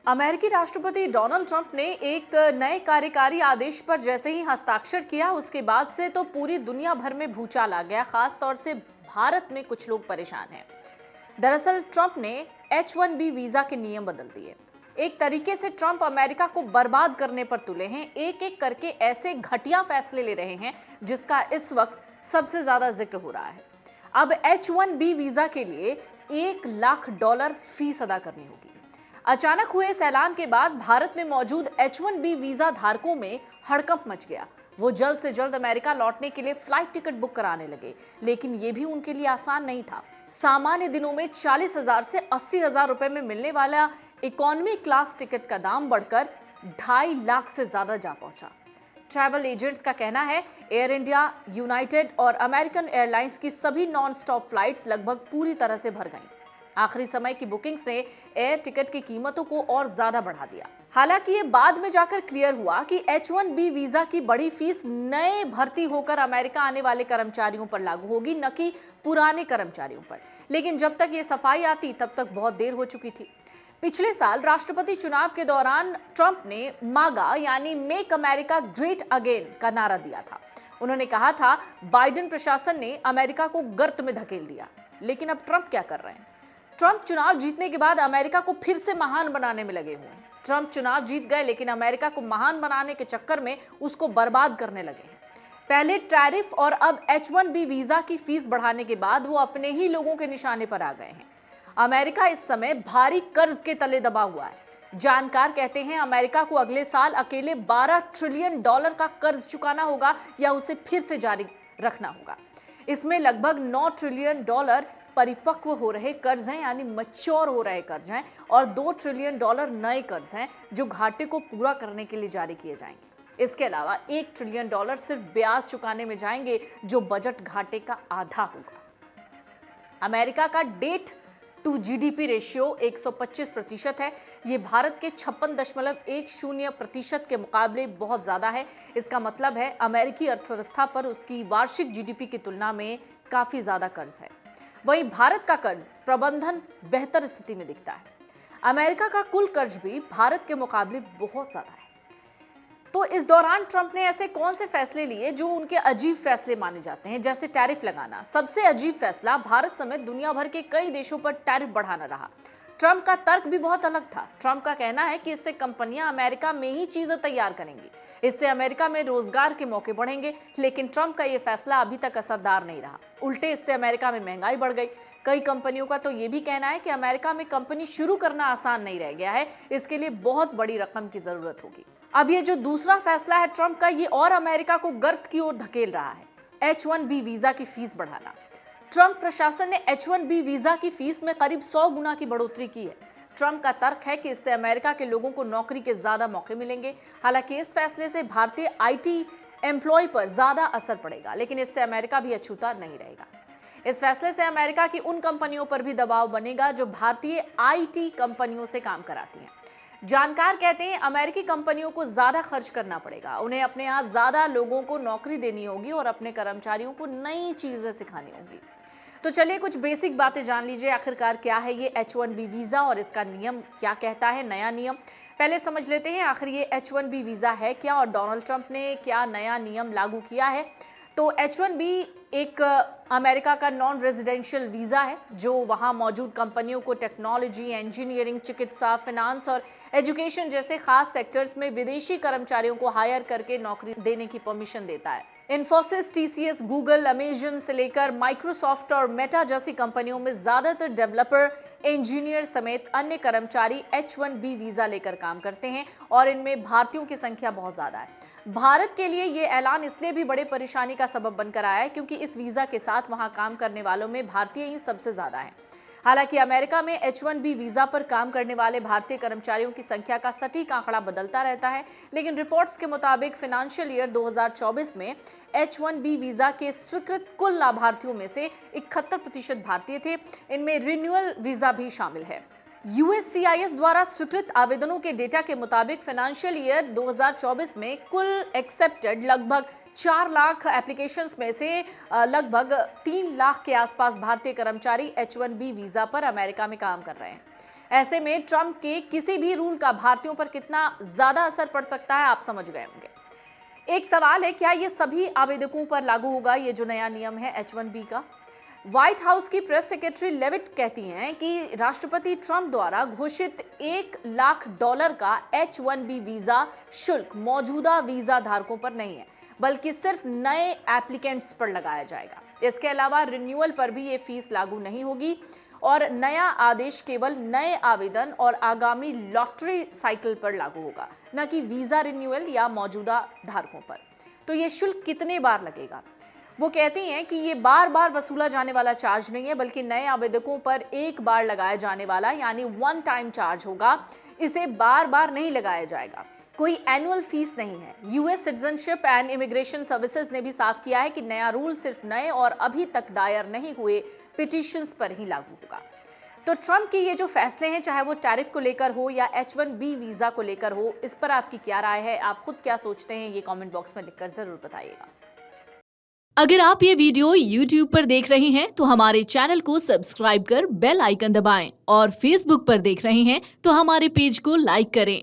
अमेरिकी राष्ट्रपति Donald Trump ने एक नए कार्यकारी आदेश पर जैसे ही हस्ताक्षर किया, उसके बाद से तो पूरी दुनिया भर में भूचाल आ गया। खास तौर से भारत में कुछ लोग परेशान हैं। दरअसल ट्रंप ने H-1B वीजा के नियम बदल दिए। एक तरीके से ट्रंप अमेरिका को बर्बाद करने पर तुले हैं। एक एक करके ऐसे घटिया फैसले ले रहे हैं जिसका इस वक्त सबसे ज्यादा जिक्र हो रहा है। अब H-1B वीजा के लिए $1 लाख फीस अदा करनी होगी। अचानक हुए इस ऐलान के बाद भारत में मौजूद H-1B वीजा धारकों में हड़कंप मच गया। वो जल्द से जल्द अमेरिका लौटने के लिए फ्लाइट टिकट बुक कराने लगे, लेकिन ये भी उनके लिए आसान नहीं था। सामान्य दिनों में 40,000 से 80,000 रुपए में मिलने वाला इकोनॉमी क्लास टिकट का दाम बढ़कर 2.5 लाख से ज्यादा जा पहुंचा। ट्रैवल एजेंट्स का कहना है एयर इंडिया, यूनाइटेड और अमेरिकन एयरलाइंस की सभी नॉन स्टॉप फ्लाइट्स लगभग पूरी तरह से भर गईं। आखिरी समय की बुकिंग्स ने एयर टिकट की कीमतों को और ज्यादा बढ़ा दिया। हालांकि ये बाद में जाकर क्लियर हुआ कि H-1B वीजा की बड़ी फीस नए भर्ती होकर अमेरिका आने वाले कर्मचारियों पर लागू होगी, न कि पुराने कर्मचारियों पर। लेकिन जब तक ये सफाई आती तब तक बहुत देर हो चुकी थी। पिछले साल राष्ट्रपति चुनाव के दौरान ट्रंप ने मागा यानी मेक अमेरिका ग्रेट अगेन का नारा दिया था। उन्होंने कहा था बाइडेन प्रशासन ने अमेरिका को गर्त में धकेल दिया। लेकिन अब ट्रंप क्या कर रहे हैं? ट्रंप चुनाव जीतने के बाद अमेरिका को फिर से महान बनाने में लगे हुए हैं। ट्रंप चुनाव जीत गए, लेकिन अमेरिका को महान बनाने के चक्कर में उसको बर्बाद करने लगे हैं। पहले टैरिफ और अब H-1B वीजा की फीस बढ़ाने के बाद वो अपने ही लोगों के निशाने पर आ गए हैं। अमेरिका इस समय भारी कर्ज के तले दबा हुआ है। जानकार कहते हैं अमेरिका को अगले साल अकेले $12 ट्रिलियन का कर्ज चुकाना होगा या उसे फिर से जारी रखना होगा। इसमें लगभग $9 ट्रिलियन परिपक्व हो रहे कर्ज हैं, यानी मैच्योर हो रहे कर्ज हैं, और $2 ट्रिलियन नए कर्ज हैं जो घाटे को पूरा करने के लिए जारी किए जाएंगे। इसके अलावा $1 ट्रिलियन सिर्फ ब्याज चुकाने में जाएंगे, जो बजट घाटे का आधा होगा। अमेरिका का डेट टू GDP रेशियो 125% है। ये भारत के 56.10% के मुकाबले बहुत ज्यादा है। इसका मतलब है अमेरिकी अर्थव्यवस्था पर उसकी वार्षिक GDP की तुलना में काफी ज्यादा कर्ज है। वहीं भारत का कर्ज प्रबंधन बेहतर स्थिति में दिखता है। अमेरिका का कुल कर्ज भी भारत के मुकाबले बहुत ज्यादा है। तो इस दौरान ट्रंप ने ऐसे कौन से फैसले लिए जो उनके अजीब फैसले माने जाते हैं, जैसे टैरिफ लगाना। सबसे अजीब फैसला भारत समेत दुनिया भर के कई देशों पर टैरिफ बढ़ाना रहा। ट्रंप का तर्क भी बहुत अलग था। ट्रंप का कहना है कि इससे कंपनियां अमेरिका में ही चीजें तैयार करेंगी, इससे अमेरिका में रोजगार के मौके बढ़ेंगे। लेकिन ट्रंप का यह फैसला अभी तक असरदार नहीं रहा। उल्टे इससे अमेरिका में महंगाई बढ़ गई। कई कंपनियों का तो ये भी कहना है कि अमेरिका में कंपनी शुरू करना आसान नहीं रह गया है, इसके लिए बहुत बड़ी रकम की जरूरत होगी। अब ये जो दूसरा फैसला है ट्रंप का, ये और अमेरिका को गर्त की ओर धकेल रहा है। H-1B वीजा की फीस बढ़ाना। ट्रंप प्रशासन ने H-1B वीजा की फीस में करीब 100 गुना की बढ़ोतरी की है। ट्रंप का तर्क है कि इससे अमेरिका के लोगों को नौकरी के ज्यादा मौके मिलेंगे। हालांकि इस फैसले से भारतीय IT एम्प्लॉय पर ज्यादा असर पड़ेगा, लेकिन इससे अमेरिका भी अछूता नहीं रहेगा। इस फैसले से अमेरिका की उन कंपनियों पर भी दबाव बनेगा जो भारतीय IT कंपनियों से काम कराती हैं। जानकार कहते हैं अमेरिकी कंपनियों को ज्यादा खर्च करना पड़ेगा। उन्हें अपने यहाँ ज्यादा लोगों को नौकरी देनी होगी और अपने कर्मचारियों को नई चीजें सिखानी होगी। तो चलिए कुछ बेसिक बातें जान लीजिए। आखिरकार क्या है ये H-1B वीजा और इसका नियम क्या कहता है, नया नियम। पहले समझ लेते हैं आखिर ये H-1B वीजा है क्या और डोनाल्ड ट्रंप ने क्या नया नियम लागू किया है। तो H-1B एक अमेरिका का नॉन रेजिडेंशियल वीज़ा है जो वहाँ मौजूद कंपनियों को टेक्नोलॉजी, इंजीनियरिंग, चिकित्सा, फिनांस और एजुकेशन जैसे खास सेक्टर्स में विदेशी कर्मचारियों को हायर करके नौकरी देने की परमिशन देता है। इन्फोसिस, TCS, गूगल, अमेजन से लेकर माइक्रोसॉफ्ट और मेटा जैसी कंपनियों में ज्यादातर डेवलपर, इंजीनियर समेत अन्य कर्मचारी H-1B वीजा लेकर काम करते हैं और इनमें भारतीयों की संख्या बहुत ज्यादा है। भारत के लिए ये ऐलान इसलिए भी बड़े परेशानी का सबब बनकर आया है क्योंकि इस वीजा के साथ वहां काम करने वालों में भारतीय ही सबसे ज्यादा हैं। हालांकि अमेरिका में H-1B वीजा पर काम करने वाले भारतीय कर्मचारियों की संख्या का सटीक आंकड़ा बदलता रहता है, लेकिन रिपोर्ट्स के मुताबिक फाइनेंशियल ईयर 2024 में H-1B वीजा के स्वीकृत कुल लाभार्थियों में से 71% भारतीय थे। इनमें रिन्यूअल वीजा भी शामिल है। USCIS द्वारा स्वीकृत आवेदनों के डेटा के मुताबिक फाइनेंशियल ईयर 2024 में कुल एक्सेप्टेड लगभग 4 लाख एप्लीकेशंस में से लगभग 3 लाख के आसपास भारतीय कर्मचारी H-1B वीजा पर अमेरिका में काम कर रहे हैं। ऐसे में ट्रंप के किसी भी रूल का भारतीयों पर कितना ज्यादा असर पड़ सकता है, आप समझ गए होंगे। एक सवाल है, क्या ये सभी आवेदकों पर लागू होगा, ये जो नया नियम है H-1B का? व्हाइट हाउस की प्रेस सेक्रेटरी लेविट कहती हैं कि राष्ट्रपति ट्रंप द्वारा घोषित $1 लाख का H-1B वीजा शुल्क मौजूदा वीजा धारकों पर नहीं है, बल्कि सिर्फ नए एप्लीकेंट्स पर लगाया जाएगा। इसके अलावा रिन्यूअल पर भी ये फीस लागू नहीं होगी और नया आदेश केवल नए आवेदन और आगामी लॉटरी साइकिल पर लागू होगा, न कि वीजा रिन्यूअल या मौजूदा धारकों पर। तो ये शुल्क कितने बार लगेगा? वो कहती हैं कि ये बार बार वसूला जाने वाला चार्ज नहीं है, बल्कि नए आवेदकों पर एक बार लगाया जाने वाला यानी वन टाइम चार्ज होगा। इसे बार बार नहीं लगाया जाएगा, कोई एनुअल फीस नहीं है। US citizenship and immigration services ने भी साफ किया है कि नया रूल सिर्फ नए और अभी तक दायर नहीं हुए पिटीशंस पर ही लागू होगा। तो ट्रंप के ये जो फैसले हैं, चाहे वो टैरिफ को लेकर हो या H-1B वीजा को लेकर हो, इस पर आपकी क्या राय है? आप खुद क्या सोचते हैं, ये कमेंट बॉक्स में लिखकर जरूर बताइएगा। अगर आप ये वीडियो YouTube पर देख रहे हैं तो हमारे चैनल को सब्सक्राइब कर बेल आइकन दबाएं और Facebook पर देख रहे हैं तो हमारे पेज को लाइक करें।